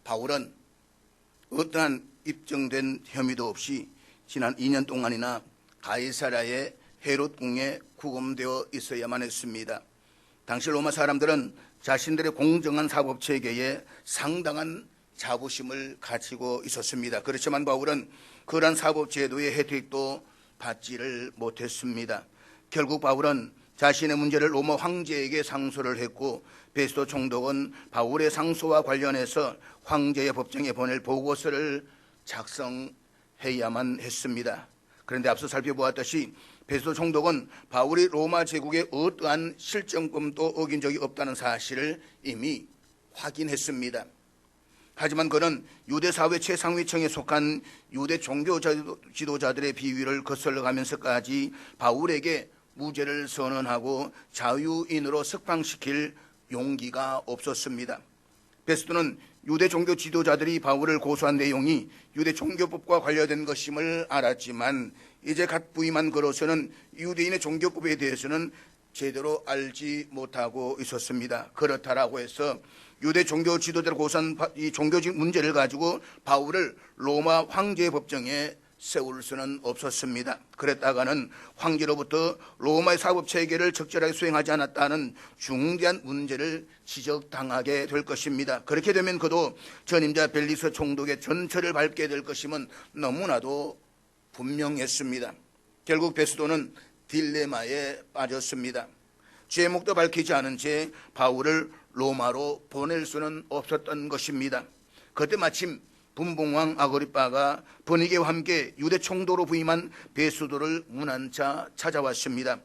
바울은 어떠한 입증된 혐의도 없이 지난 2년 동안이나 가이사랴의 헤롯 궁에 구금되어 있어야만 했습니다. 당시 로마 사람들은 자신들의 공정한 사법 체계에 상당한 자부심을 가지고 있었습니다. 그렇지만 바울은 그러한 사법 제도의 혜택도 받지를 못했습니다. 결국 바울은 자신의 문제를 로마 황제에게 상소를 했고, 베스도 총독은 바울의 상소와 관련해서 황제의 법정에 보낼 보고서를 작성해야만 했습니다. 그런데 앞서 살펴보았듯이 베스도 총독은 바울이 로마 제국의 어떠한 실정법도 어긴 적이 없다는 사실을 이미 확인했습니다. 하지만 그는 유대 사회 최상위층에 속한 유대 종교 지도자들의 비위를 거슬러가면서까지 바울에게 무죄를 선언하고 자유인으로 석방시킬 용기가 없었습니다. 베스도는 유대 종교 지도자들이 바울을 고소한 내용이 유대 종교법과 관련된 것임을 알았지만 이제 갓 부임한 그로서는 유대인의 종교법에 대해서는 제대로 알지 못하고 있었습니다. 그렇다라고 해서 유대 종교 지도자를 고소한 이 종교적 문제를 가지고 바울을 로마 황제의 법정에 세울 수는 없었습니다. 그랬다가는 황제로부터 로마의 사법 체계를 적절하게 수행하지 않았다는 중대한 문제를 지적당하게 될 것입니다. 그렇게 되면 그도 전임자 벨리스 총독의 전철을 밟게 될 것임은 너무나도 분명했습니다. 결국 베스도는 딜레마에 빠졌습니다. 제목도 밝히지 않은 채 바울을 로마로 보낼 수는 없었던 것입니다. 그때 마침 분봉왕 아그리빠가 버니게와 함께 유대 총독으로 부임한 베스도를 문안차 찾아왔습니다.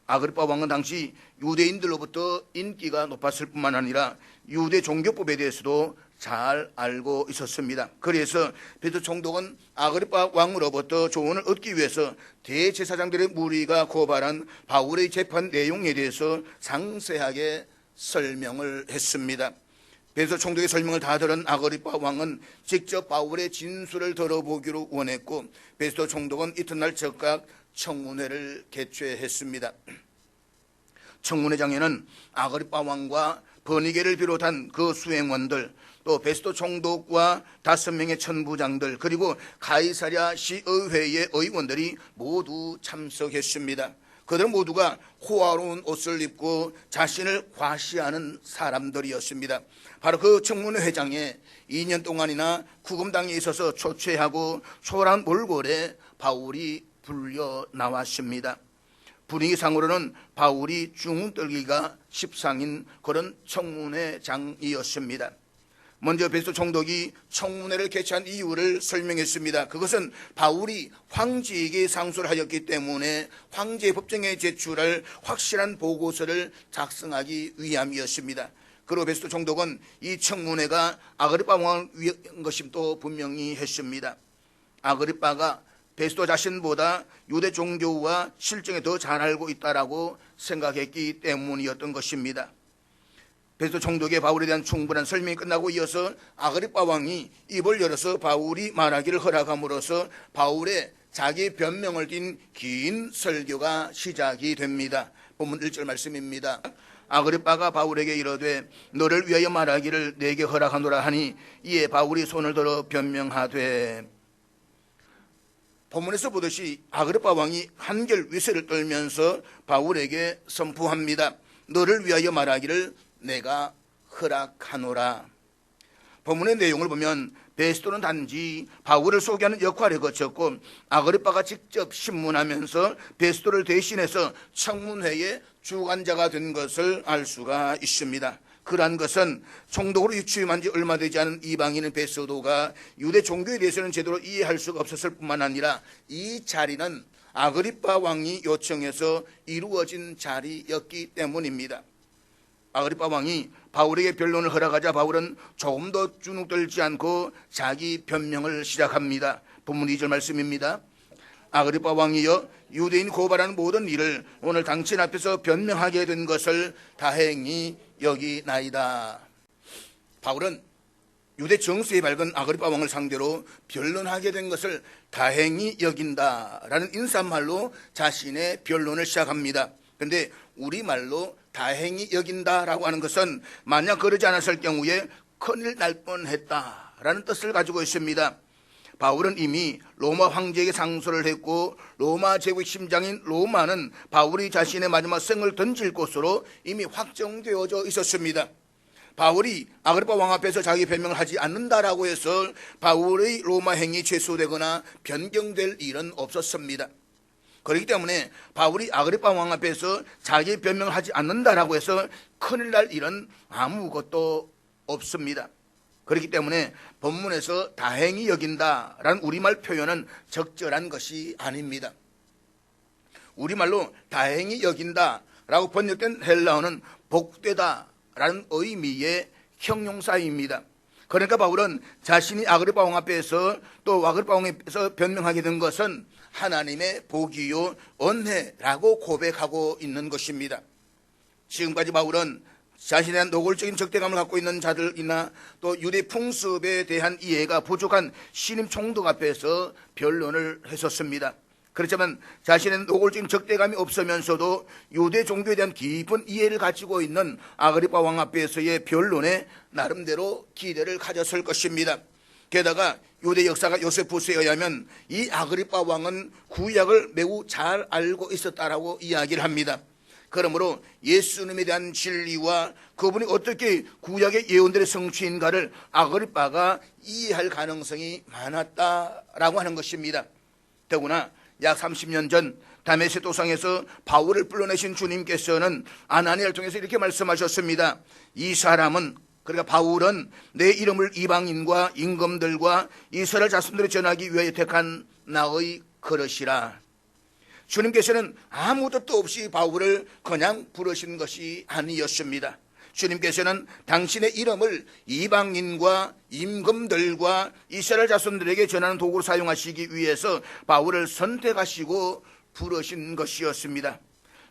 아그리빠 왕은 당시 유대인들로부터 인기가 높았을 뿐만 아니라 유대 종교법에 대해서도 잘 알고 있었습니다. 그래서 베스도 총독은 아그리빠 왕으로부터 조언을 얻기 위해서 대제사장들의 무리가 고발한 바울의 재판 내용에 대해서 상세하게 설명을 했습니다. 베스도 총독의 설명을 다 들은 아그리빠 왕은 직접 바울의 진술을 들어보기로 원했고, 베스도 총독은 이튿날 즉각 청문회를 개최했습니다. 청문회장에는 아그리빠 왕과 버니게를 비롯한 그 수행원들, 또 베스도 총독과 5명의 천부장들, 그리고 가이사랴 시의회의 의원들이 모두 참석했습니다. 그들은 모두가 호화로운 옷을 입고 자신을 과시하는 사람들이었습니다. 바로 그 청문회 회장에 2년 동안이나 구금당에 있어서 초췌하고 초라한 몰골에 바울이 불려 나왔습니다. 분위기상으로는 바울이 중떨기가 십상인 그런 청문회장이었습니다. 먼저 베스도 총독이 청문회를 개최한 이유를 설명했습니다. 그것은 바울이 황제에게 상소를 하였기 때문에 황제의 법정에 제출할 확실한 보고서를 작성하기 위함이었습니다. 그리고 베스도 총독은 이 청문회가 아그리빠 왕을 위한 것임도 분명히 했습니다. 아그리빠가 베스도 자신보다 유대 종교와 실정에 더 잘 알고 있다라고 생각했기 때문이었던 것입니다. 베스도 총독의 바울에 대한 충분한 설명이 끝나고 이어서 아그리빠 왕이 입을 열어서 바울이 말하기를 허락함으로써 바울의 자기 변명을 띤 긴 설교가 시작이 됩니다. 본문 1절 말씀입니다. 아그리빠가 바울에게 이르되 너를 위하여 말하기를 내게 허락하노라 하니 이에 바울이 손을 들어 변명하되, 본문에서 보듯이 아그리빠 왕이 한결 위세를 떨면서 바울에게 선포합니다. 너를 위하여 말하기를 내가 허락하노라. 본문의 내용을 보면 베스도는 단지 바울을 소개하는 역할을 거쳤고, 아그리빠가 직접 신문하면서 베스도를 대신해서 청문회의 주관자가 된 것을 알 수가 있습니다. 그러한 것은 총독으로 취임한 지 얼마 되지 않은 이방인인 베스도가 유대 종교에 대해서는 제대로 이해할 수가 없었을 뿐만 아니라 이 자리는 아그리빠 왕이 요청해서 이루어진 자리였기 때문입니다. 아그리빠 왕이 바울에게 변론을 허락하자 바울은 조금도 주눅들지 않고 자기 변명을 시작합니다. 본문 2절 말씀입니다. 아그리빠 왕이여 유대인 고발하는 모든 일을 오늘 당신 앞에서 변명하게 된 것을 다행히 여기나이다. 바울은 유대 정수에 밝은 아그리빠 왕을 상대로 변론하게 된 것을 다행히 여긴다라는 인사말로 자신의 변론을 시작합니다. 그런데 우리말로 다행히 여긴다라고 하는 것은 만약 그러지 않았을 경우에 큰일 날 뻔했다라는 뜻을 가지고 있습니다. 바울은 이미 로마 황제에게 상소를 했고 로마 제국의 심장인 로마는 바울이 자신의 마지막 성을 던질 곳으로 이미 확정되어져 있었습니다. 바울이 아그리파 왕 앞에서 자기 변명을 하지 않는다라고 해서 바울의 로마 행위 취소되거나 변경될 일은 없었습니다. 그렇기 때문에 바울이 아그리파 왕 앞에서 자기 변명을 하지 않는다라고 해서 큰일 날 일은 아무것도 없습니다. 그렇기 때문에 본문에서 다행히 여긴다라는 우리말 표현은 적절한 것이 아닙니다. 우리말로 다행히 여긴다라고 번역된 헬라어는 복되다라는 의미의 형용사입니다. 그러니까 바울은 자신이 아그리파 왕 앞에서 또 아그리파 왕 앞에서 변명하게 된 것은 하나님의 복이요 은혜라고 고백하고 있는 것입니다. 지금까지 바울은 자신에 대한 노골적인 적대감을 갖고 있는 자들이나 또 유대 풍습에 대한 이해가 부족한 신임 총독 앞에서 변론을 했었습니다. 그렇지만 자신의 노골적인 적대감이 없으면서도 유대 종교에 대한 깊은 이해를 가지고 있는 아그리파 왕 앞에서의 변론에 나름대로 기대를 가졌을 것입니다. 게다가 유대 역사가 요세푸스에 의하면 이 아그리파 왕은 구약을 매우 잘 알고 있었다라고 이야기를 합니다. 그러므로 예수님에 대한 진리와 그분이 어떻게 구약의 예언들의 성취인가를 아그리파가 이해할 가능성이 많았다라고 하는 것입니다. 더구나 약 30년 전 다메섹 도상에서 바울을 불러내신 주님께서는 아나니아를 통해서 이렇게 말씀하셨습니다. 이 사람은, 그러니까 바울은 내 이름을 이방인과 임금들과 이스라엘 자손들에 전하기 위하여 택한 나의 그릇이라. 주님께서는 아무 뜻도 없이 바울을 그냥 부르신 것이 아니었습니다. 주님께서는 당신의 이름을 이방인과 임금들과 이스라엘 자손들에게 전하는 도구로 사용하시기 위해서 바울을 선택하시고 부르신 것이었습니다.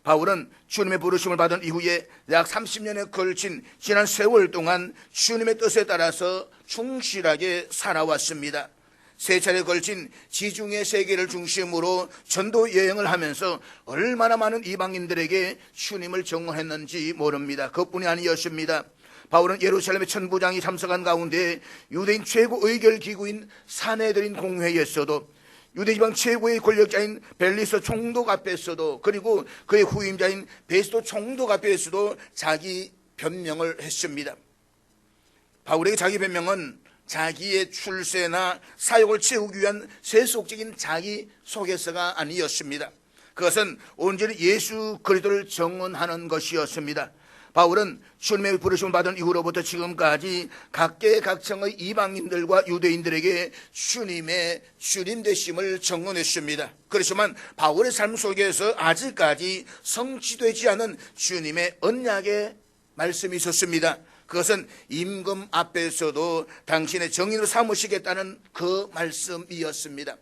바울은 주님의 부르심을 받은 이후에 약 30년에 걸친 지난 세월 동안 주님의 뜻에 따라서 충실하게 살아왔습니다. 세 차례에 걸친 지중해 세계를 중심으로 전도 여행을 하면서 얼마나 많은 이방인들에게 주님을 증언했는지 모릅니다. 그뿐이 아니었습니다. 바울은 예루살렘의 천부장이 참석한 가운데 유대인 최고 의결 기구인 사내들인 공회에서도 유대지방 최고의 권력자인 벨리스 총독 앞에서도 그리고 그의 후임자인 베스도 총독 앞에서도 자기 변명을 했습니다. 바울에게 자기 변명은 자기의 출세나 사역을 채우기 위한 세속적인 자기소개서가 아니었습니다. 그것은 온전히 예수 그리스도를 증언하는 것이었습니다. 바울은 주님의 부르심을 받은 이후로부터 지금까지 각계각층의 이방인들과 유대인들에게 주님의 주님 되심을 증언했습니다. 그렇지만 바울의 삶 속에서 아직까지 성취되지 않은 주님의 언약의 말씀이 있었습니다. 그것은 임금 앞에서도 당신의 정인으로 삼으시겠다는 그 말씀이었습니다.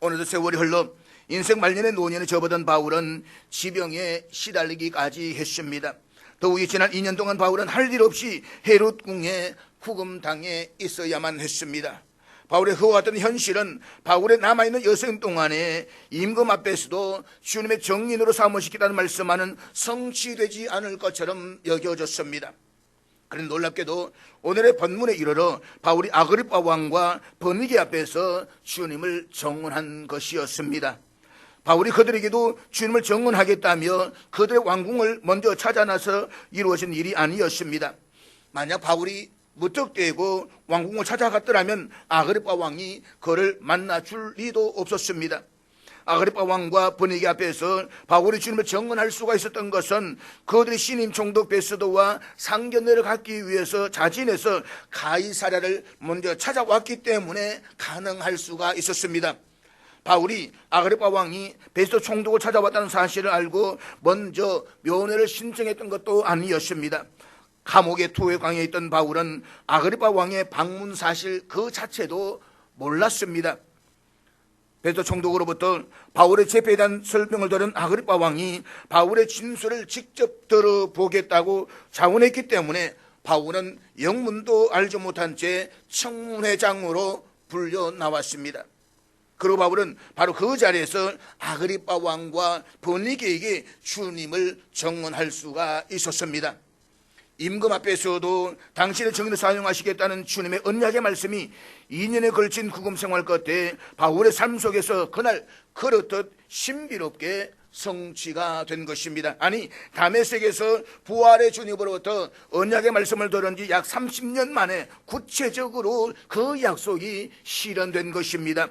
오늘도 세월이 흘러 인생 말년의 노년에 접어든 바울은 지병에 시달리기까지 했습니다. 더욱이 지난 2년 동안 바울은 할 일 없이 헤롯 궁에 후금당에 있어야만 했습니다. 바울의 그와 같은 현실은 바울의 남아있는 여생 동안에 임금 앞에서도 주님의 정인으로 삼으시겠다는 말씀하는 성취되지 않을 것처럼 여겨졌습니다. 그런데 놀랍게도 오늘의 본문에 이르러 바울이 아그리파 왕과 버니게 앞에서 주님을 증언한 것이었습니다. 바울이 그들에게도 주님을 증언하겠다며 그들의 왕궁을 먼저 찾아 나서 이루어진 일이 아니었습니다. 만약 바울이 무턱대고 왕궁을 찾아갔더라면 아그리파 왕이 그를 만나줄 리도 없었습니다. 아그리파 왕과 버니게 앞에서 바울이 주님을 증언할 수가 있었던 것은 그들이 신임 총독 베스도와 상견례를 갖기 위해서 자진해서 가이사랴를 먼저 찾아왔기 때문에 가능할 수가 있었습니다. 바울이 아그리파 왕이 베스도 총독을 찾아왔다는 사실을 알고 먼저 면회를 신청했던 것도 아니었습니다. 감옥의 투회강에 있던 바울은 아그리파 왕의 방문 사실 그 자체도 몰랐습니다. 베스도 총독으로부터 바울의 재패에 대한 설명을 들은 아그리파 왕이 바울의 진술을 직접 들어보겠다고 자원했기 때문에 바울은 영문도 알지 못한 채 청문회장으로 불려 나왔습니다. 그리고 바울은 바로 그 자리에서 아그리파 왕과 버니게에게 주님을 증언할 수가 있었습니다. 임금 앞에서도 당신의 정의를 사용하시겠다는 주님의 언약의 말씀이 2년에 걸친 구금 생활 끝에 바울의 삶 속에서 그날 그렇듯 신비롭게 성취가 된 것입니다. 아니, 다메섹에서 부활의 주님으로부터 언약의 말씀을 들은 지 약 30년 만에 구체적으로 그 약속이 실현된 것입니다.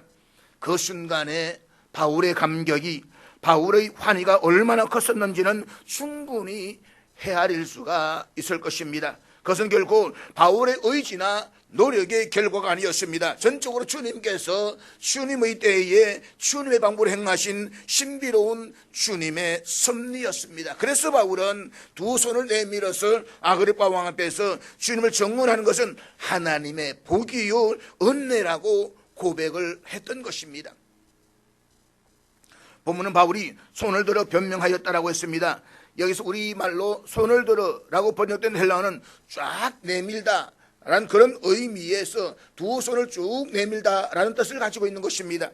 그 순간에 바울의 감격이, 바울의 환희가 얼마나 컸었는지는 충분히 헤아릴 수가 있을 것입니다. 그것은 결코 바울의 의지나 노력의 결과가 아니었습니다. 전적으로 주님께서 주님의 때에 주님의 방법으로 행하신 신비로운 주님의 섭리였습니다. 그래서 바울은 두 손을 내밀어서 아그리파 왕 앞에서 주님을 정문하는 것은 하나님의 복이요 은혜라고 고백을 했던 것입니다. 본문은 바울이 손을 들어 변명하였다라고 했습니다. 여기서 우리말로 손을 들어라고 번역된 헬라어는 쫙 내밀다 라는 그런 의미에서 두 손을 쭉 내밀다라는 뜻을 가지고 있는 것입니다.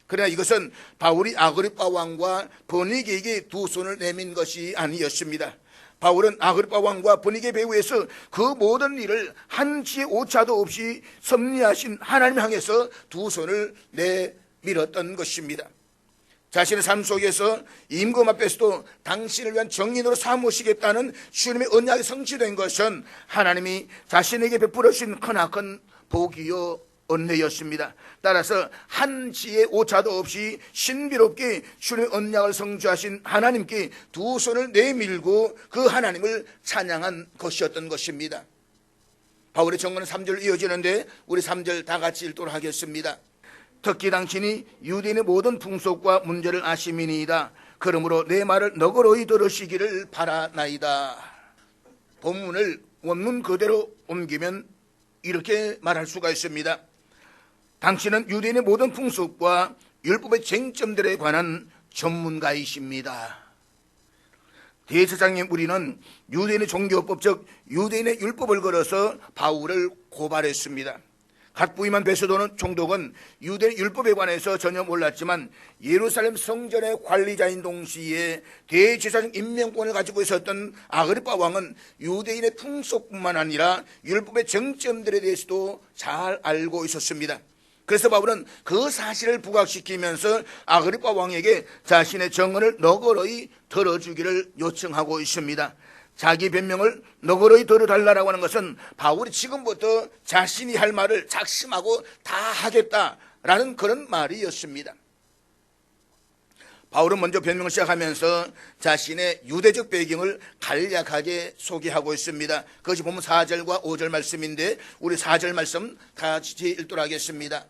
그러나 이것은 바울이 아그리파 왕과 버니게에게 두 손을 내민 것이 아니었습니다. 바울은 아그리파 왕과 버니게 배후에서 그 모든 일을 한치의 오차도 없이 섭리하신 하나님 향해서 두 손을 내밀었던 것입니다. 자신의 삶 속에서 임금 앞에서도 당신을 위한 정인으로 삼으시겠다는 주님의 언약이 성취된 것은 하나님이 자신에게 베풀어 주신 크나큰 복이요 은혜였습니다. 따라서 한치의 오차도 없이 신비롭게 주님의 언약을 성취하신 하나님께 두 손을 내밀고 그 하나님을 찬양한 것이었던 것입니다. 바울의 정언은 3절 이어지는데 우리 3절 다 같이 읽도록 하겠습니다. 특히 당신이 유대인의 모든 풍속과 문제를 아심이니이다. 그러므로 내 말을 너그러이 들으시기를 바라나이다. 본문을 원문 그대로 옮기면 이렇게 말할 수가 있습니다. 당신은 유대인의 모든 풍속과 율법의 쟁점들에 관한 전문가이십니다. 대제사장인 우리는 유대인의 종교법, 즉 유대인의 율법을 걸어서 바울을 고발했습니다. 갓 부임한 베스도는 총독은 유대 율법에 관해서 전혀 몰랐지만 예루살렘 성전의 관리자인 동시에 대제사장 임명권을 가지고 있었던 아그리파 왕은 유대인의 풍속뿐만 아니라 율법의 정점들에 대해서도 잘 알고 있었습니다. 그래서 바울은 그 사실을 부각시키면서 아그리파 왕에게 자신의 정언을 너그러이 들어주기를 요청하고 있습니다. 자기 변명을 너그러이 들어달라고 하는 것은 바울이 지금부터 자신이 할 말을 작심하고 다 하겠다라는 그런 말이었습니다. 바울은 먼저 변명을 시작하면서 자신의 유대적 배경을 간략하게 소개하고 있습니다. 그것이 보면 4절과 5절 말씀인데 우리 4절 말씀 같이 읽도록 하겠습니다.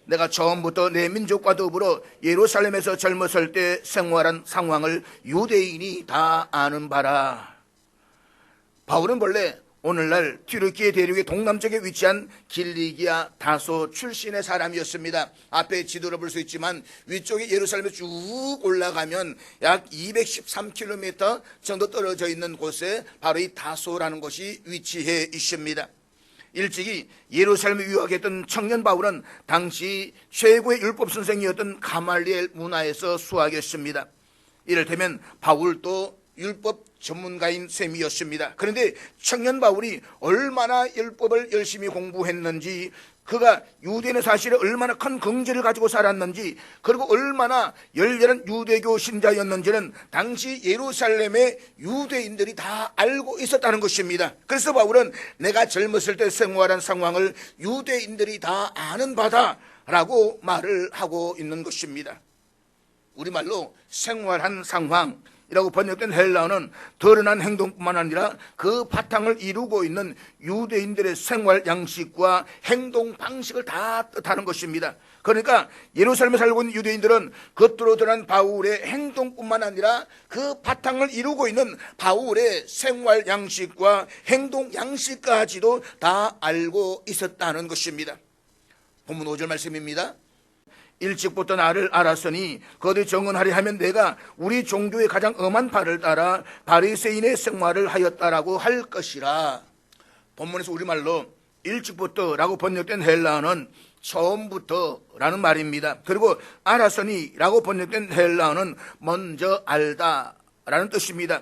내가 처음부터 내 민족과 더불어 예루살렘에서 젊었을 때 생활한 상황을 유대인이 다 아는 바라. 바울은 본래 오늘날 튀르키예 대륙의 동남쪽에 위치한 길리기아 다소 출신의 사람이었습니다. 앞에 지도를 볼 수 있지만 위쪽에 예루살렘에 쭉 올라가면 약 213km 정도 떨어져 있는 곳에 바로 이 다소라는 곳이 위치해 있습니다. 일찍이 예루살렘에 유학했던 청년 바울은 당시 최고의 율법 선생이었던 가말리엘 문화에서 수학했습니다. 이를테면 바울도 율법 전문가인 셈이었습니다. 그런데 청년 바울이 얼마나 율법을 열심히 공부했는지, 그가 유대인의 사실에 얼마나 큰 긍지를 가지고 살았는지, 그리고 얼마나 열렬한 유대교 신자였는지는 당시 예루살렘의 유대인들이 다 알고 있었다는 것입니다. 그래서 바울은 내가 젊었을 때 생활한 상황을 유대인들이 다 아는 바다라고 말을 하고 있는 것입니다. 우리말로 생활한 상황 이라고 번역된 헬라어는 드러난 행동뿐만 아니라 그 바탕을 이루고 있는 유대인들의 생활 양식과 행동 방식을 다 뜻하는 것입니다. 그러니까 예루살렘에 살고 있는 유대인들은 겉으로 드러난 바울의 행동뿐만 아니라 그 바탕을 이루고 있는 바울의 생활 양식과 행동 양식까지도 다 알고 있었다는 것입니다. 본문 5절 말씀입니다. 일찍부터 나를 알았으니 거듭 정언하려 하면 내가 우리 종교의 가장 엄한 바를 따라 바리새인의 생활을 하였다라고 할 것이라. 본문에서 우리말로 일찍부터라고 번역된 헬라어는 처음부터라는 말입니다. 그리고 알았으니라고 번역된 헬라어는 먼저 알다라는 뜻입니다.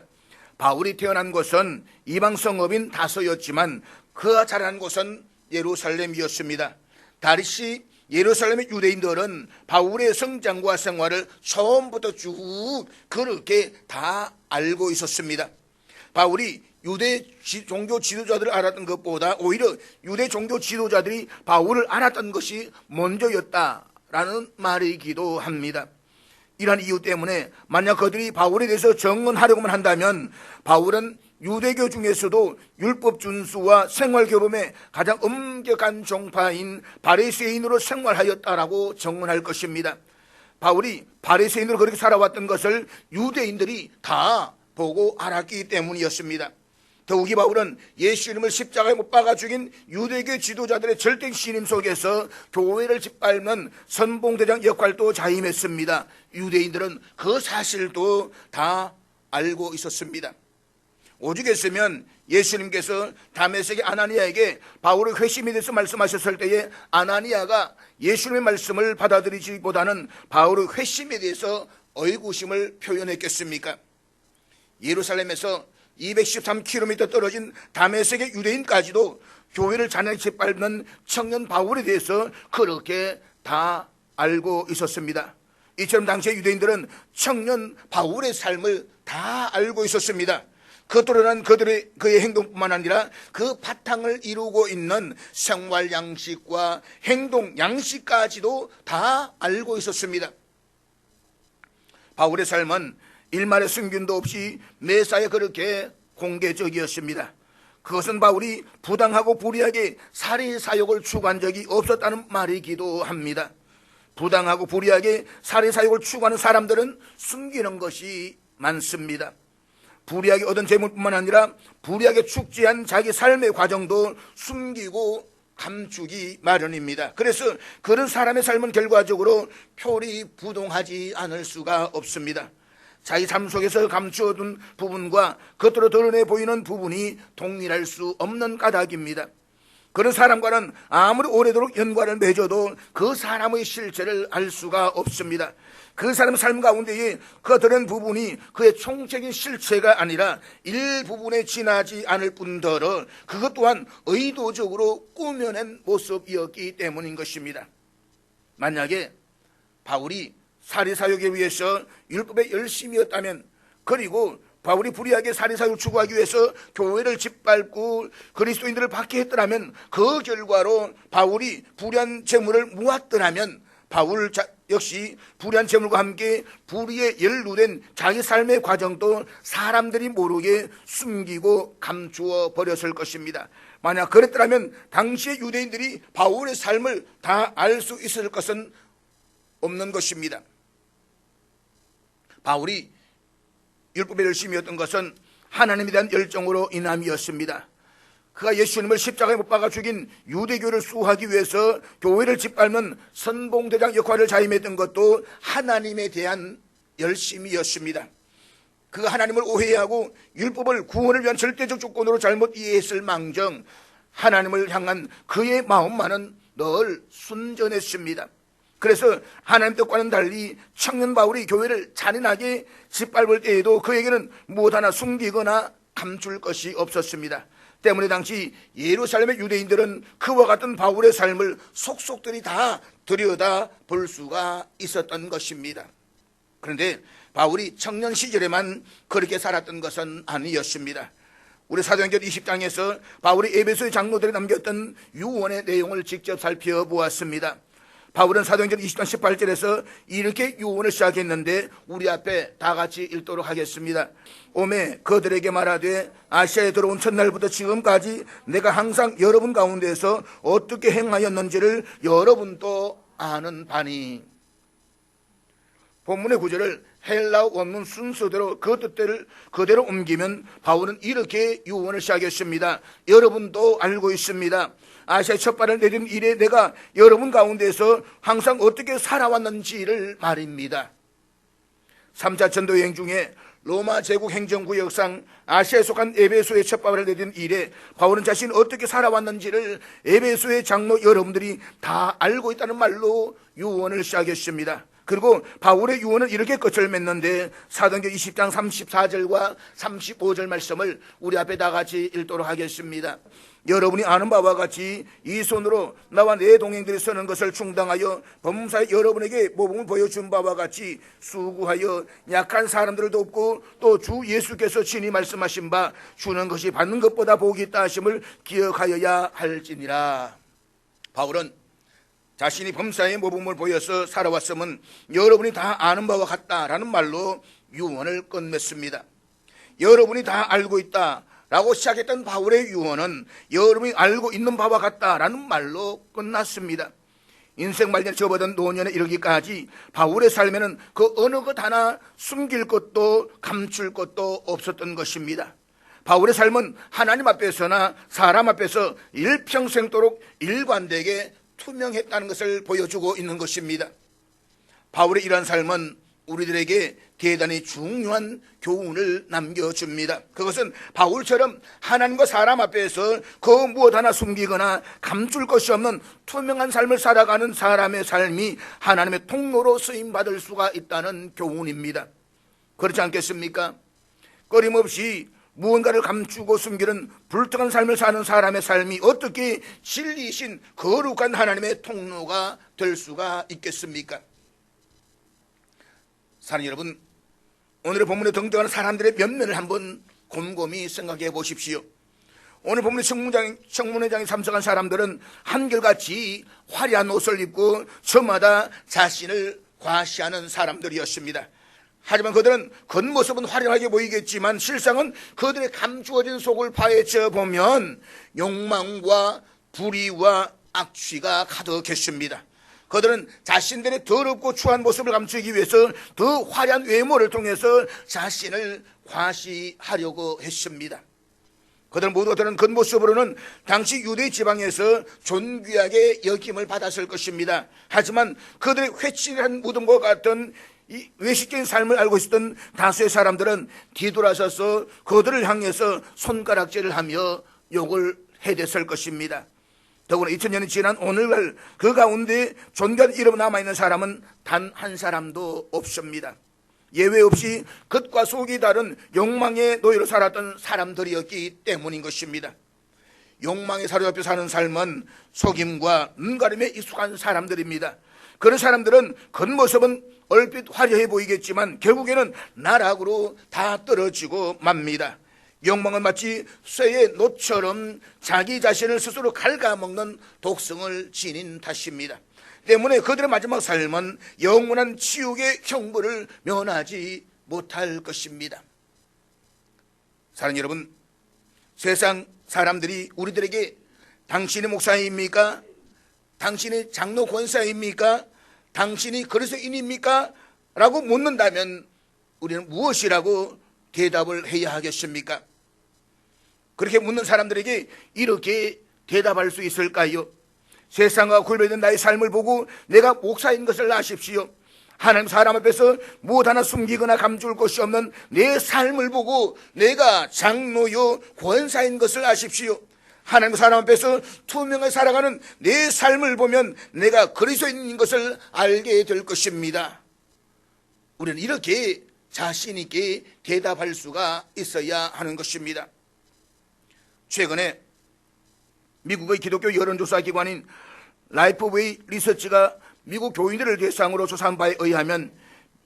바울이 태어난 곳은 이방 성읍인 다소였지만 그가 자란 곳은 예루살렘이었습니다. 다시 예루살렘의 유대인들은 바울의 성장과 생활을 처음부터 쭉 그렇게 다 알고 있었습니다. 바울이 유대 종교 지도자들을 알았던 것보다 오히려 유대 종교 지도자들이 바울을 알았던 것이 먼저였다라는 말이기도 합니다. 이러한 이유 때문에 만약 그들이 바울에 대해서 증언하려고만 한다면 바울은 유대교 중에서도 율법 준수와 생활교범의 가장 엄격한 종파인 바리새인으로 생활하였다라고 증언할 것입니다. 바울이 바리새인으로 그렇게 살아왔던 것을 유대인들이 다 보고 알았기 때문이었습니다. 더욱이 바울은 예수 이름을 십자가에 못 박아 죽인 유대교 지도자들의 절대 신임 속에서 교회를 짓밟는 선봉대장 역할도 자임했습니다. 유대인들은 그 사실도 다 알고 있었습니다. 오죽했으면 예수님께서 다메섹의 아나니아에게 바울의 회심에 대해서 말씀하셨을 때에 아나니아가 예수님의 말씀을 받아들이지보다는 바울의 회심에 대해서 의구심을 표현했겠습니까? 예루살렘에서 213km 떨어진 다메섹의 유대인까지도 교회를 잔인하게 짓밟는 청년 바울에 대해서 그렇게 다 알고 있었습니다. 이처럼 당시의 유대인들은 청년 바울의 삶을 다 알고 있었습니다. 그토록 그의 행동뿐만 아니라 그 바탕을 이루고 있는 생활 양식과 행동 양식까지도 다 알고 있었습니다. 바울의 삶은 일말의 순균도 없이 매사에 그렇게 공개적이었습니다. 그것은 바울이 부당하고 불의하게 살해 사욕을 추구한 적이 없었다는 말이기도 합니다. 부당하고 불의하게 살해 사욕을 추구하는 사람들은 숨기는 것이 많습니다. 불의하게 얻은 재물뿐만 아니라 불의하게 축제한 자기 삶의 과정도 숨기고 감추기 마련입니다. 그래서 그런 사람의 삶은 결과적으로 표리부동하지 않을 수가 없습니다. 자기 삶 속에서 감추어둔 부분과 겉으로 드러내 보이는 부분이 동일할 수 없는 까닭입니다. 그런 사람과는 아무리 오래도록 연관을 맺어도 그 사람의 실체를 알 수가 없습니다. 그 사람의 삶 가운데에 그 드러낸 부분이 그의 총적인 실체가 아니라 일부분에 지나지 않을 뿐더러 그것 또한 의도적으로 꾸며낸 모습이었기 때문인 것입니다. 만약에 바울이 살해사욕에 위해서 율법에 열심이었다면, 그리고 바울이 불의하게 살해사욕을 추구하기 위해서 교회를 짓밟고 그리스도인들을 박해했더라면, 그 결과로 바울이 불의한 재물을 모았더라면 바울 역시 불의한 재물과 함께 불의에 연루된 자기 삶의 과정도 사람들이 모르게 숨기고 감추어 버렸을 것입니다. 만약 그랬더라면 당시의 유대인들이 바울의 삶을 다 알 수 있을 것은 없는 것입니다. 바울이 율법에 열심이었던 것은 하나님에 대한 열정으로 인함이었습니다. 그가 예수님을 십자가에 못 박아 죽인 유대교를 수호하기 위해서 교회를 짓밟는 선봉대장 역할을 자임했던 것도 하나님에 대한 열심이었습니다. 그가 하나님을 오해하고 율법을 구원을 위한 절대적 조건으로 잘못 이해했을 망정 하나님을 향한 그의 마음만은 늘 순전했습니다. 그래서 하나님 뜻과는 달리 청년 바울이 교회를 잔인하게 짓밟을 때에도 그에게는 무엇 하나 숨기거나 감출 것이 없었습니다. 때문에 당시 예루살렘의 유대인들은 그와 같은 바울의 삶을 속속들이 다 들여다 볼 수가 있었던 것입니다. 그런데 바울이 청년 시절에만 그렇게 살았던 것은 아니었습니다. 우리 사도행전 20장에서 바울이 에베소의 장로들이 남겼던 유언의 내용을 직접 살펴보았습니다. 바울은 사도행전 20장 18절에서 이렇게 유언을 시작했는데 우리 앞에 다 같이 읽도록 하겠습니다. 오매 그들에게 말하되 아시아에 들어온 첫날부터 지금까지 내가 항상 여러분 가운데서 어떻게 행하였는지를 여러분도 아는 바니. 본문의 구절을 헬라어 원문 순서대로 그 뜻대로 그대로 옮기면 바울은 이렇게 유언을 시작했습니다. 여러분도 알고 있습니다. 아시아의 첫 발을 내린 이래 내가 여러분 가운데서 항상 어떻게 살아왔는지를 말입니다. 3차 전도 여행 중에 로마 제국 행정구역상 아시아에 속한 에베소의 첫 발을 내린 이래 바울은 자신이 어떻게 살아왔는지를 에베소의 장로 여러분들이 다 알고 있다는 말로 유언을 시작했습니다. 그리고 바울의 유언은 이렇게 끝을 맺는데 사도행전 20장 34절과 35절 말씀을 우리 앞에 다 같이 읽도록 하겠습니다. 여러분이 아는 바와 같이 이 손으로 나와 내 동행들이 서는 것을 충당하여 범사에 여러분에게 모범을 보여준 바와 같이 수고하여 약한 사람들을 돕고 또 주 예수께서 친히 말씀하신 바 주는 것이 받는 것보다 복이 있다 하심을 기억하여야 할지니라. 바울은 자신이 범사에 모범을 보여서 살아왔음은 여러분이 다 아는 바와 같다라는 말로 유언을 끝맺습니다. 여러분이 다 알고 있다 라고 시작했던 바울의 유언은 여러분이 알고 있는 바와 같다라는 말로 끝났습니다. 인생 말년에 접어든 노년에 이르기까지 바울의 삶에는 그 어느 것 하나 숨길 것도 감출 것도 없었던 것입니다. 바울의 삶은 하나님 앞에서나 사람 앞에서 일평생도록 일관되게 투명했다는 것을 보여주고 있는 것입니다. 바울의 이러한 삶은 우리들에게 대단히 중요한 교훈을 남겨줍니다. 그것은 바울처럼 하나님과 사람 앞에서 그 무엇 하나 숨기거나 감출 것이 없는 투명한 삶을 살아가는 사람의 삶이 하나님의 통로로 쓰임받을 수가 있다는 교훈입니다. 그렇지 않겠습니까? 끊임없이 무언가를 감추고 숨기는 불특한 삶을 사는 사람의 삶이 어떻게 진리이신 거룩한 하나님의 통로가 될 수가 있겠습니까? 사랑하는 여러분, 오늘의 본문에 등장하는 사람들의 면면을 한번 곰곰이 생각해 보십시오. 오늘 본문의 청문회장에 참석한 사람들은 한결같이 화려한 옷을 입고 저마다 자신을 과시하는 사람들이었습니다. 하지만 그들은 겉모습은 화려하게 보이겠지만 실상은 그들의 감추어진 속을 파헤쳐 보면 욕망과 불의와 악취가 가득했습니다. 그들은 자신들의 더럽고 추한 모습을 감추기 위해서 더 화려한 외모를 통해서 자신을 과시하려고 했습니다. 그들 모두들은 겉모습으로는 당시 유대 지방에서 존귀하게 여김을 받았을 것입니다. 하지만 그들의 회칠한 무덤과 같은 이 외식적인 삶을 알고 있었던 다수의 사람들은 뒤돌아서서 그들을 향해서 손가락질을 하며 욕을 해댔을 것입니다. 더구나 2000년이 지난 오늘날 그 가운데 존귀한 이름 남아있는 사람은 단 한 사람도 없습니다. 예외 없이 겉과 속이 다른 욕망의 노예로 살았던 사람들이었기 때문인 것입니다. 욕망에 사로잡혀 사는 삶은 속임과 눈가림에 익숙한 사람들입니다. 그런 사람들은 겉모습은 얼핏 화려해 보이겠지만 결국에는 나락으로 다 떨어지고 맙니다. 욕망은 마치 쇠의 노처럼 자기 자신을 스스로 갉아먹는 독성을 지닌 탓입니다. 때문에 그들의 마지막 삶은 영원한 지옥의 형벌을 면하지 못할 것입니다. 사랑하는 여러분, 세상 사람들이 우리들에게 당신이 목사입니까? 당신이 장로 권사입니까? 당신이 그리스도인입니까? 라고 묻는다면 우리는 무엇이라고 대답을 해야 하겠습니까? 그렇게 묻는 사람들에게 이렇게 대답할 수 있을까요? 세상과 굴배된 나의 삶을 보고 내가 목사인 것을 아십시오. 하나님 사람 앞에서 무엇 하나 숨기거나 감출 것이 없는 내 삶을 보고 내가 장로요 권사인 것을 아십시오. 하나님 사람 앞에서 투명하게 살아가는 내 삶을 보면 내가 그리스도인인 것을 알게 될 것입니다. 우리는 이렇게 자신 있게 대답할 수가 있어야 하는 것입니다. 최근에 미국의 기독교 여론조사 기관인 라이프웨이 리서치가 미국 교인들을 대상으로 조사한 바에 의하면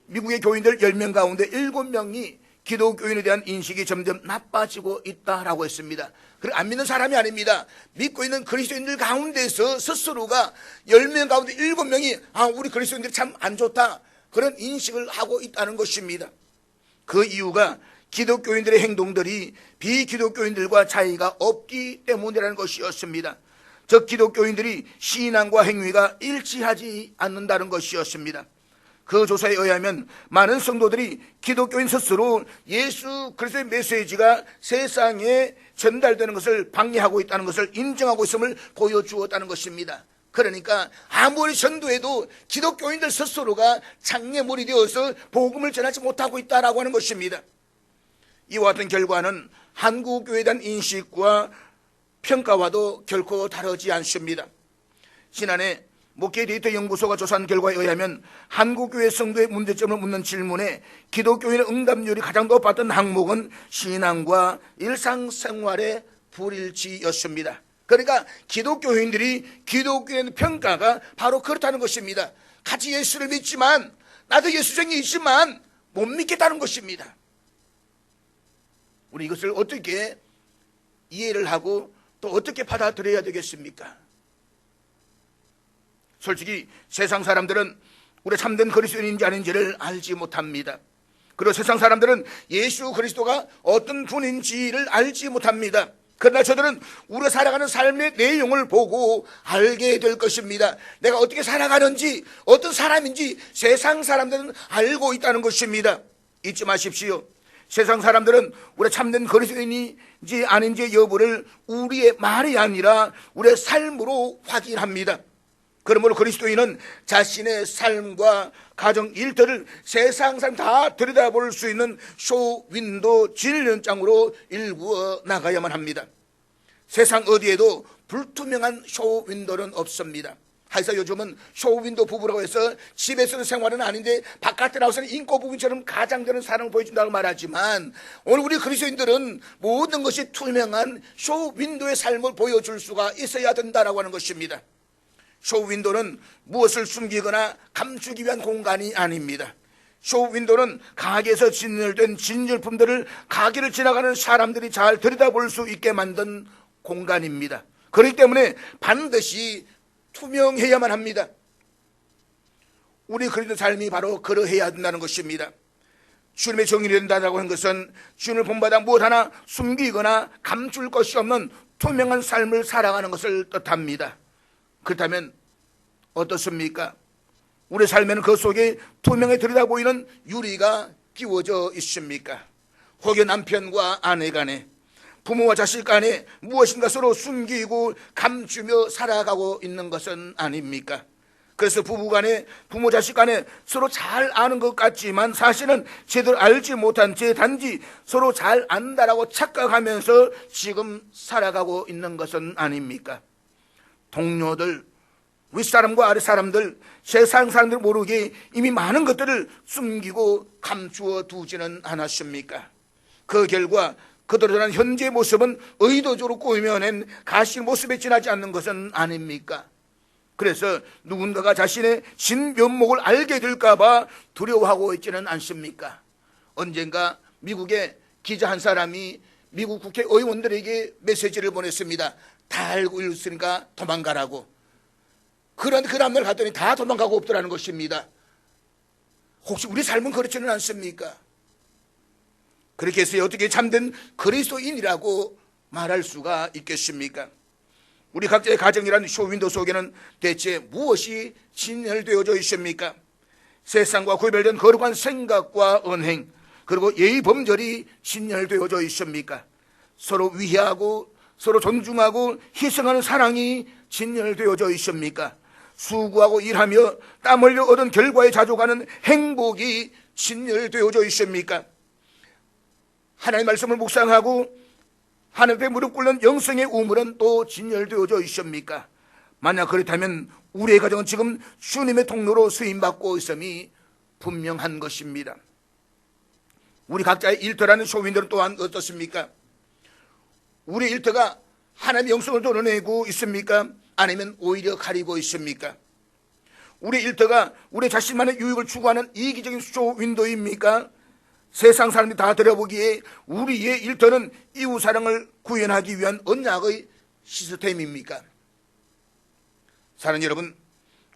미국의 교인들 10명 가운데 7명이 기독교인에 대한 인식이 점점 나빠지고 있다라고 했습니다. 그리고 안 믿는 사람이 아닙니다. 믿고 있는 그리스도인들 가운데서 스스로가 10명 가운데 7명이 우리 그리스도인들이 참 안 좋다, 그런 인식을 하고 있다는 것입니다. 그 이유가 기독교인들의 행동들이 비기독교인들과 차이가 없기 때문이라는 것이었습니다. 즉 기독교인들이 신앙과 행위가 일치하지 않는다는 것이었습니다. 그 조사에 의하면 많은 성도들이 기독교인 스스로 예수 그리스도의 메시지가 세상에 전달되는 것을 방해하고 있다는 것을 인정하고 있음을 보여주었다는 것입니다. 그러니까 아무리 전도해도 기독교인들 스스로가 장애물이 되어서 복음을 전하지 못하고 있다라고 하는 것입니다. 이와 같은 결과는 한국교회에 대한 인식과 평가와도 결코 다르지 않습니다. 지난해 목회 데이터 연구소가 조사한 결과에 의하면 한국교회 성도의 문제점을 묻는 질문에 기독교인의 응답률이 가장 높았던 항목은 신앙과 일상생활의 불일치였습니다. 그러니까 기독교인들이 기독교인 평가가 바로 그렇다는 것입니다. 같이 예수를 믿지만 나도 예수쟁이 있지만 못 믿겠다는 것입니다. 우리 이것을 어떻게 이해를 하고 또 어떻게 받아들여야 되겠습니까? 솔직히 세상 사람들은 우리 참된 그리스도인인지 아닌지를 알지 못합니다. 그리고 세상 사람들은 예수 그리스도가 어떤 분인지를 알지 못합니다. 그러나 저들은 우리가 살아가는 삶의 내용을 보고 알게 될 것입니다. 내가 어떻게 살아가는지, 어떤 사람인지 세상 사람들은 알고 있다는 것입니다. 잊지 마십시오. 세상 사람들은 우리가 참된 그리스도인인지 아닌지 여부를 우리의 말이 아니라 우리의 삶으로 확인합니다. 그러므로 그리스도인은 자신의 삶과 가정 일터를 세상 사람 다 들여다볼 수 있는 쇼윈도 진련장으로 일구어 나가야만 합니다. 세상 어디에도 불투명한 쇼윈도는 없습니다. 하여서 요즘은 쇼윈도 부부라고 해서 집에서는 생활은 아닌데 바깥에 나와서는 인고 부부처럼 가장되는 사랑을 보여준다고 말하지만, 오늘 우리 그리스도인들은 모든 것이 투명한 쇼윈도의 삶을 보여줄 수가 있어야 된다라고 하는 것입니다. 쇼윈도는 무엇을 숨기거나 감추기 위한 공간이 아닙니다. 쇼윈도는 가게에서 진열된 진열품들을 가게를 지나가는 사람들이 잘 들여다볼 수 있게 만든 공간입니다. 그렇기 때문에 반드시 투명해야만 합니다. 우리 그리스도 삶이 바로 그러해야 된다는 것입니다. 주님의 정의를 된다고 하는 것은 주님을 본받아 무엇 하나 숨기거나 감출 것이 없는 투명한 삶을 살아가는 것을 뜻합니다. 그렇다면 어떻습니까? 우리 삶에는 그 속에 투명에 들여다보이는 유리가 끼워져 있습니까? 혹여 남편과 아내 간에, 부모와 자식 간에 무엇인가 서로 숨기고 감추며 살아가고 있는 것은 아닙니까? 그래서 부부 간에, 부모 자식 간에 서로 잘 아는 것 같지만 사실은 제대로 알지 못한 채 단지 서로 잘 안다라고 착각하면서 지금 살아가고 있는 것은 아닙니까? 동료들, 윗사람과 아랫사람들, 세상 사람들 모르게 이미 많은 것들을 숨기고 감추어 두지는 않았습니까? 그 결과 그들에 대한 현재 모습은 의도적으로 꾸며낸 가식 모습에 지나지 않는 것은 아닙니까? 그래서 누군가가 자신의 진면목을 알게 될까 봐 두려워하고 있지는 않습니까? 언젠가 미국의 기자 한 사람이 미국 국회의원들에게 메시지를 보냈습니다. 다 알고 있으니까 도망가라고. 그런 그 다음날 갔더니 다 도망가고 없더라는 것입니다. 혹시 우리 삶은 그렇지는 않습니까? 그렇게 해서 어떻게 참된 그리스도인이라고 말할 수가 있겠습니까? 우리 각자의 가정이라는 쇼윈도 속에는 대체 무엇이 진열되어져 있습니까? 세상과 구별된 거룩한 생각과 언행, 그리고 예의 범절이 진열되어져 있습니까? 서로 위하고 서로 존중하고 희생하는 사랑이 진열되어져 있습니까? 수고하고 일하며 땀 흘려 얻은 결과에 자족하는 행복이 진열되어져 있습니까? 하나님의 말씀을 묵상하고 하나님 앞에 무릎 꿇는 영성의 우물은 또 진열되어져 있습니까? 만약 그렇다면 우리의 가정은 지금 주님의 통로로 쓰임받고 있음이 분명한 것입니다. 우리 각자의 일터라는 쇼윈도는 또한 어떻습니까? 우리 일터가 하나님의 영성을 드러내고 있습니까? 아니면 오히려 가리고 있습니까? 우리 일터가 우리 자신만의 유익을 추구하는 이기적인 쇼윈도입니까? 세상 사람들이 다 들여보기에 우리의 일터는 이웃사랑을 구현하기 위한 언약의 시스템입니까? 사랑하는 여러분,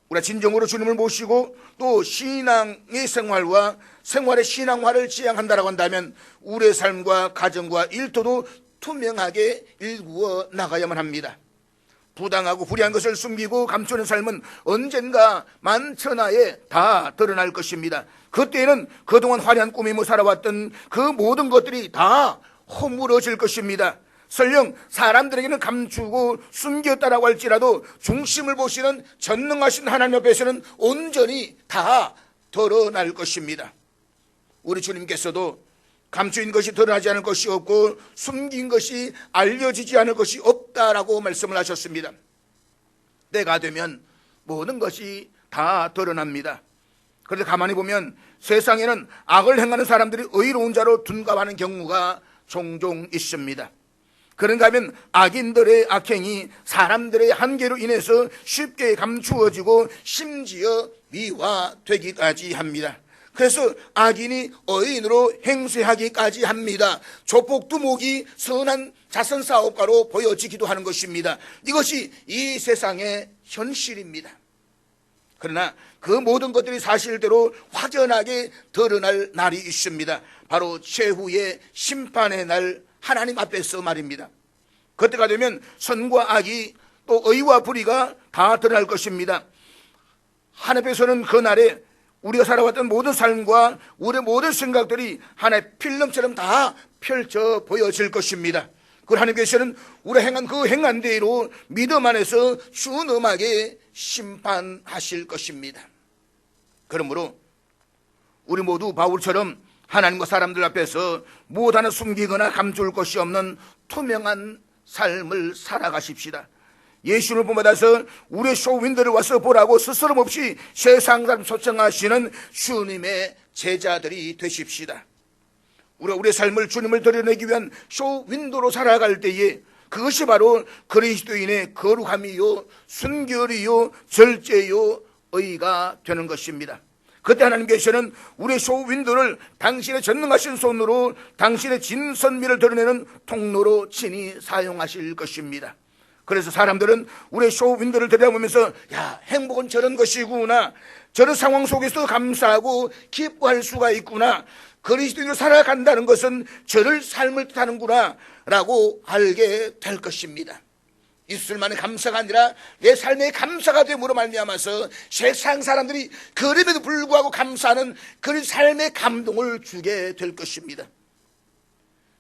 우리가 진정으로 주님을 모시고 또 신앙의 생활과 생활의 신앙화를 지향한다고 한다면 우리의 삶과 가정과 일터도 투명하게 일구어 나가야만 합니다. 부당하고 불의한 것을 숨기고 감추는 삶은 언젠가 만천하에 다 드러날 것입니다. 그때에는 그동안 화려한 꾸미며 살아왔던 그 모든 것들이 다 허물어질 것입니다. 설령 사람들에게는 감추고 숨겼다라고 할지라도 중심을 보시는 전능하신 하나님 앞에서는 온전히 다 드러날 것입니다. 우리 주님께서도 감추인 것이 드러나지 않을 것이 없고 숨긴 것이 알려지지 않을 것이 없다라고 말씀을 하셨습니다. 때가 되면 모든 것이 다 드러납니다. 그런데 가만히 보면 세상에는 악을 행하는 사람들이 의로운 자로 둔갑하는 경우가 종종 있습니다. 그런가 하면 악인들의 악행이 사람들의 한계로 인해서 쉽게 감추어지고 심지어 미화되기까지 합니다. 그래서 악인이 의인으로 행세하기까지 합니다. 조폭두목이 선한 자선사업가로 보여지기도 하는 것입니다. 이것이 이 세상의 현실입니다. 그러나 그 모든 것들이 사실대로 확연하게 드러날 날이 있습니다. 바로 최후의 심판의 날, 하나님 앞에서 말입니다. 그때가 되면 선과 악이 또 의와 불의가 다 드러날 것입니다. 하나님 앞에서는 그날에 우리가 살아왔던 모든 삶과 우리의 모든 생각들이 하나의 필름처럼 다 펼쳐 보여질 것입니다. 그 하나님께서는 우리가 행한 그 행한대로 믿음 안에서 준엄하게 심판하실 것입니다. 그러므로 우리 모두 바울처럼 하나님과 사람들 앞에서 무엇 하나 숨기거나 감출 것이 없는 투명한 삶을 살아가십시다. 예수를 본받아서 우리의 쇼윈도를 와서 보라고 스스럼 없이 세상 사람 초청하시는 주님의 제자들이 되십시다. 우리가 우리의 삶을 주님을 드러내기 위한 쇼윈도로 살아갈 때에 그것이 바로 그리스도인의 거룩함이요 순결이요 절제요 의가 되는 것입니다. 그때 하나님께서는 우리의 쇼윈도를 당신의 전능하신 손으로 당신의 진선미를 드러내는 통로로 친히 사용하실 것입니다. 그래서 사람들은 우리의 쇼윈도를 들여다보면서 야, 행복은 저런 것이구나, 저런 상황 속에서 감사하고 기뻐할 수가 있구나, 그리스도인으로 살아간다는 것은 저를 삶을 뜻하는구나 라고 알게 될 것입니다. 있을만한 감사가 아니라 내 삶의 감사가 됨으로 말미암아서 세상 사람들이 그럼에도 불구하고 감사하는 그 삶의 감동을 주게 될 것입니다.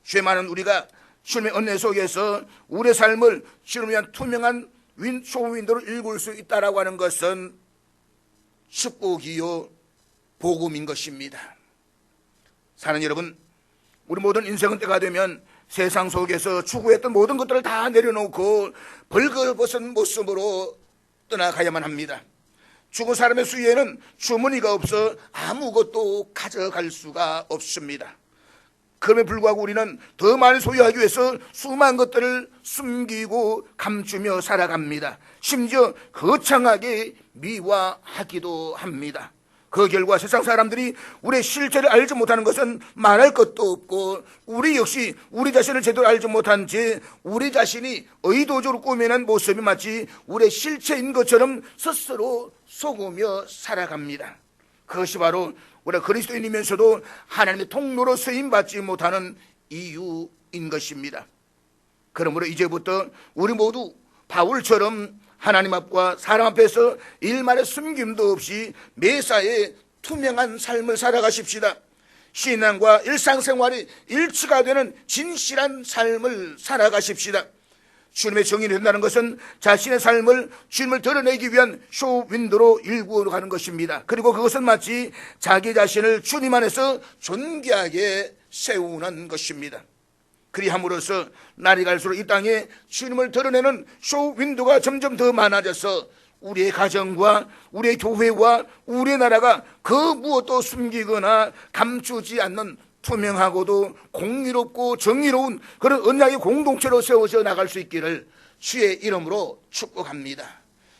죄 많은 우리가 주님의 은혜 속에서 우리의 삶을 주님을 위한 투명한 쇼윈도로 읽을 수 있다라고 하는 것은 축복이요 복음인 것입니다. 사는 여러분, 우리 모든 인생은 때가 되면 세상 속에서 추구했던 모든 것들을 다 내려놓고 벌거벗은 모습으로 떠나가야만 합니다. 죽은 사람의 수위에는 주머니가 없어 아무것도 가져갈 수가 없습니다. 그럼에 불구하고 우리는 더 많이 소유하기 위해서 수많은 것들을 숨기고 감추며 살아갑니다. 심지어 거창하게 미화하기도 합니다. 그 결과 세상 사람들이 우리의 실체를 알지 못하는 것은 말할 것도 없고, 우리 역시 우리 자신을 제대로 알지 못한 채 우리 자신이 의도적으로 꾸며낸 모습이 마치 우리의 실체인 것처럼 스스로 속으며 살아갑니다. 그것이 바로 우리가 그리스도인이면서도 하나님의 통로로 쓰임받지 못하는 이유인 것입니다. 그러므로 이제부터 우리 모두 바울처럼 하나님 앞과 사람 앞에서 일말의 숨김도 없이 매사에 투명한 삶을 살아가십시다. 신앙과 일상생활이 일치가 되는 진실한 삶을 살아가십시다. 주님의 정인이 된다는 것은 자신의 삶을 주님을 드러내기 위한 쇼윈도로 일구어 가는 것입니다. 그리고 그것은 마치 자기 자신을 주님 안에서 존귀하게 세우는 것입니다. 그리함으로써 날이 갈수록 이 땅에 주님을 드러내는 쇼윈도가 점점 더 많아져서 우리의 가정과 우리의 교회와 우리의 나라가 그 무엇도 숨기거나 감추지 않는 투명하고도 공의롭고 정의로운 그런 언약의 공동체로 세워져 나갈 수 있기를 주의 이름으로 축복합니다.